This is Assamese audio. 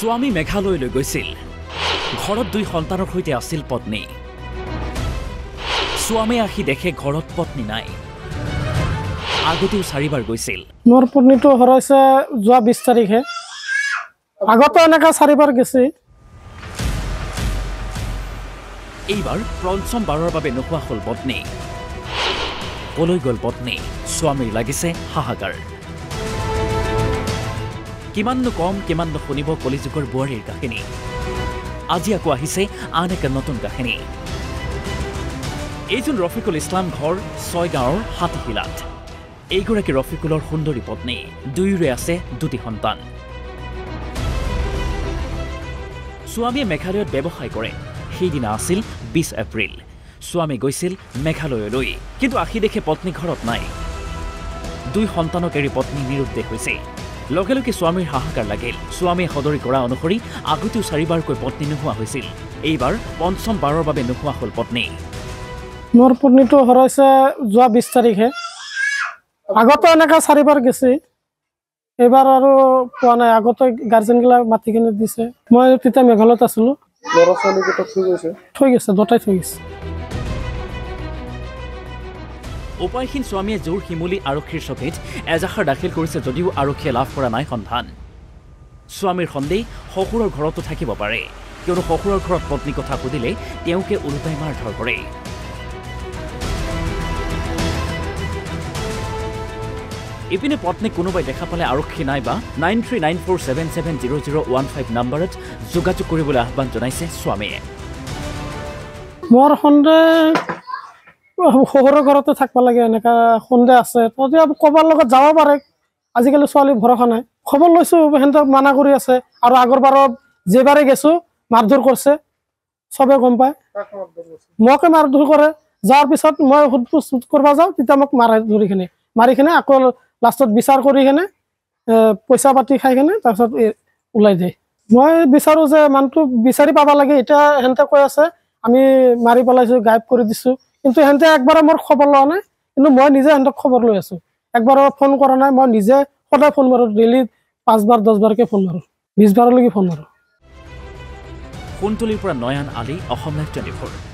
স্বামী মেঘালয়লৈ গৈছিল ঘৰত দুই সন্তানৰ সৈতে আছিল পত্নী স্বামী আহি দেখে ঘৰত পত্নী নাই আগতেও 4বাৰ গৈছিল মোৰ পত্নীটো হৰাইছে যোৱা 20 তাৰিখে আগতে এনেকা 4বাৰ গৈছে এইবাৰ পঞ্চম বাৰৰ বাবে নোহোৱা হ'ল পত্নী কলৈ গ'ল পত্নী স্বামীৰ লাগিছে হাহাকাৰ কিমাননো কম কিমাননো শুনিব কলিযুগৰ বোৱাৰীৰ কাহিনী আজি আকৌ আহিছে আন এক নতুন কাহিনী এইজন ৰফিকুল ইছলাম ঘৰ 6 গাঁৱৰ হাতীশিলাত এইগৰাকী ৰফিকুলৰ সুন্দৰী পত্নী দুয়োৰে আছে 2টি সন্তান স্বামীয়ে মেঘালয়ত ব্যৱসায় কৰে সেইদিনা আছিল 20 এপ্ৰিল স্বামী গৈছিল মেঘালয়লৈ কিন্তু আহি দেখে পত্নী ঘৰত নাই 2 সন্তানক এৰি পত্নী নিৰুদ্দেশ হৈছে লগে লগে স্বামীৰ হাহাকাৰ লাগিল স্বামীয়ে সদৰি কৰা অনুসৰি আগতেও 4বাৰকৈ পত্নী নোহোৱা হৈছিল এইবাৰ পঞ্চম বাৰৰ বাবে নোহোৱা হ'ল পত্নী মোৰ পত্নীটো হৰাইছে যোৱা 20 তাৰিখে আগতে এনেকা 4বাৰ গৈছে এবাৰ আৰু পোৱা নাই আগতে গাৰ্জেনগিলা মাতি কিনে দিছে মই তেতিয়া মেঘালয়ত আছিলো ল'ৰা ছোৱালীকেইটা থৈ গৈছে দুটাই থৈ গৈছে উপায়হীন স্বামীয়ে জোৰ শিমুলী আৰক্ষীৰ চকীত এজাহাৰ দাখিল কৰিছে যদিও আৰক্ষীয়ে লাভ কৰা নাই সন্ধান স্বামীৰ সন্দেহ শহুৰৰ ঘৰতো থাকিব পাৰে কিয়নো শহুৰৰ ঘৰত পত্নী কথা সুধিলে তেওঁকে ওলোটাই মাৰধৰ কৰে ইপিনে পত্নী কোনোবাই দেখা পালে আৰক্ষী নাইবা 9394770015 নম্বৰত যোগাযোগ কৰিবলৈ আহ্বান জনাইছে স্বামীয়ে মোৰ সন্দেহ শহুৰৰ ঘৰতে থাকিব লাগে এনেকা সন্দেহ আছে তথাপি ক'বাৰ লগত যাব পাৰে আজিকালি ছোৱালী ভৰসা নাই খবৰ লৈছো হেঁতক মানা কৰি আছে আৰু আগৰবাৰত যেবাৰে গেছো মাৰধৰ কৰিছে সবে গম পায় মোকে মাৰধৰ কৰে যাৰ পিছত মই সুধপুছ কৰিব যাওঁ তেতিয়া মোক মাৰি কিনে আকৌ লাষ্টত বিচাৰ কৰি কিনে পইচা পাতি খাই কিনে তাৰপিছত ওলাই যায় মই বিচাৰো যে মানুহটো বিচাৰি পাব লাগে এতিয়া হেঁতে কৈ আছে আমি মাৰি পেলাইছো গায়ব কৰি দিছো কিন্তু হেঁতে একবাৰ মোৰ খবৰ লোৱা নাই কিন্তু মই নিজে হেঁতক খবৰ লৈ আছো একবাৰ ফোন কৰা নাই মই নিজে সদায় ফোন মাৰো ডেইলি 5বাৰ 10বাৰকে ফোন মাৰো 20বাৰলৈকে ফোন মাৰো কুন্তলীৰ পৰা নয়ন আলী অসম লাইভ 24